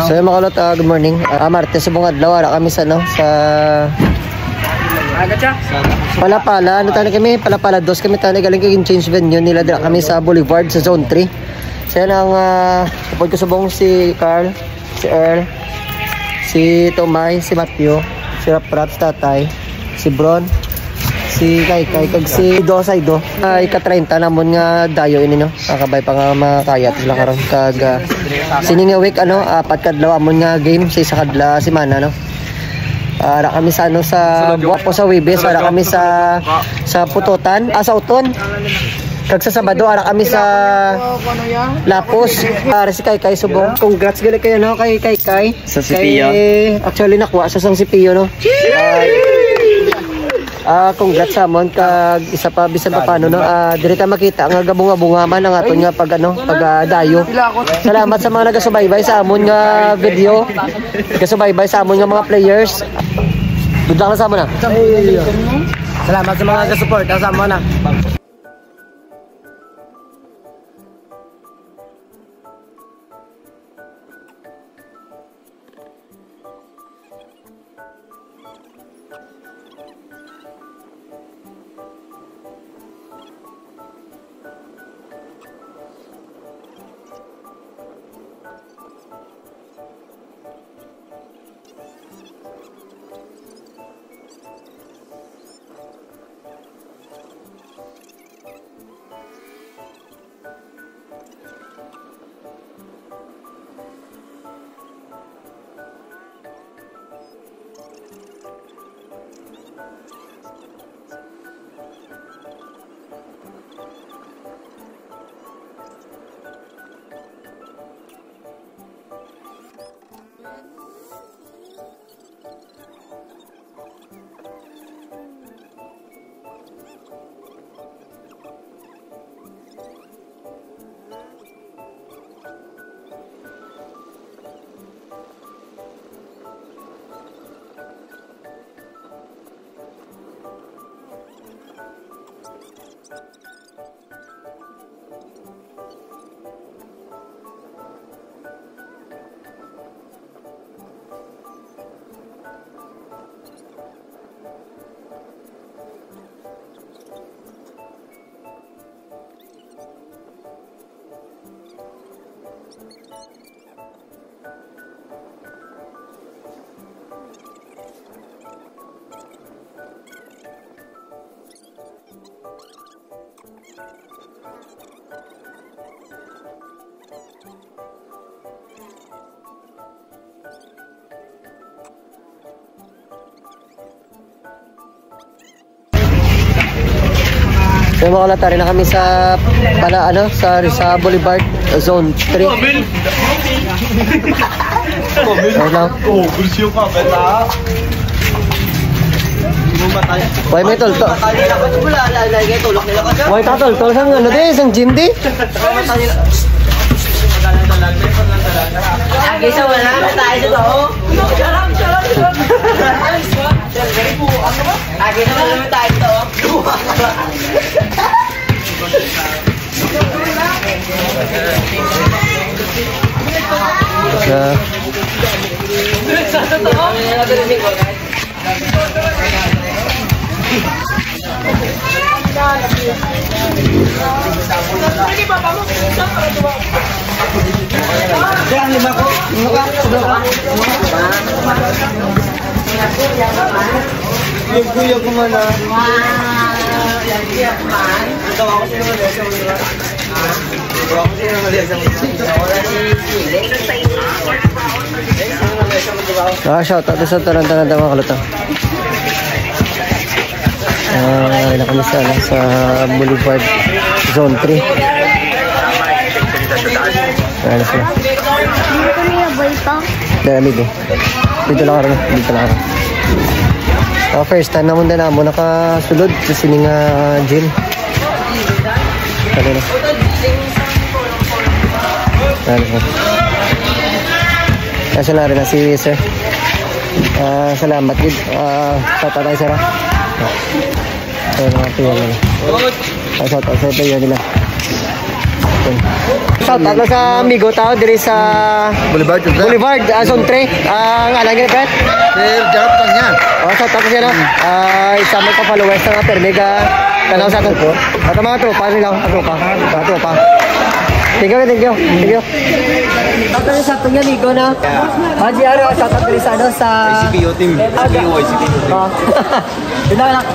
So yung mga kulot, good morning. Martes, subong adlaw, ara kami sa Palapala, ano tayo kami? Palapala 2 kami tayo galing kaging change venue nila dira kami sa Boulevard sa Zone 3. So yan ang kapag ko subong si Carl, si Earl, si Tomay, si Matthew, si Raprat, si Tatay, si Bron, si Kai kag si Dosaido. Ika-30 namon nga dayo ini no. Kakabay pa nga makayat sila karon kag sining week ano, 4 kadlaw amon nga game sa isa kadla semana no. Ara kami sa ano sa Buwapo sa Wibes, ara kami sa Pututan, sa Uton. Kag sa Sabado ara kami sa Lapos. Ara si Kai subong. Congrats gali kayo no kay Kai sa CPO. Actually nakuha sa sang CPO no. Congrats sa amon kag isa pa bisan pa paano no. Diri ta makita nga gabunga-bunga man ang aton nga pag dayo. Salamat sa mga nagasubaybay sa amon nga video. Nagasubaybay sa amon nga mga players. Dudang na sa amon na. Salamat sa mga nagasupport sa amon na. So mga kalata rin na kami sa sa Boulevard Zone 3. Why may tol to? Why ka tol? Tol sang ano di? Sang gym di? Lagi sa wala na tayo dito. Lagi na wala na tayo dito. Jangan lima ko. Yug ko mana. Shout out sa tarantanan mga kalata. Na kami sa Boulevard Zone 3. Ano sila? Dito niya boy pa. Dali din. Dito lang ako. First time naman din mo nakasulod sa sining gym. Ano na? Kasi na rin na si sir. Salamat din. Tatay sir. Ayun mga tiyan nila. Shout out sa tiyan nila. Shout out lang sa amigo tao diri sa Boulevard, Boulevard, Zone 3. Ang alam niya, Brett? Sir Jarap lang niya. Shout out siya, no? Isa may pa-followers na permega. Tanaw sa atin. At mga tropa nila, tropa. Thank you. Shout out sa ating amigo na. Haji Aro, shout out diri sa ano sa ICPO team. ICPO. Yun lang.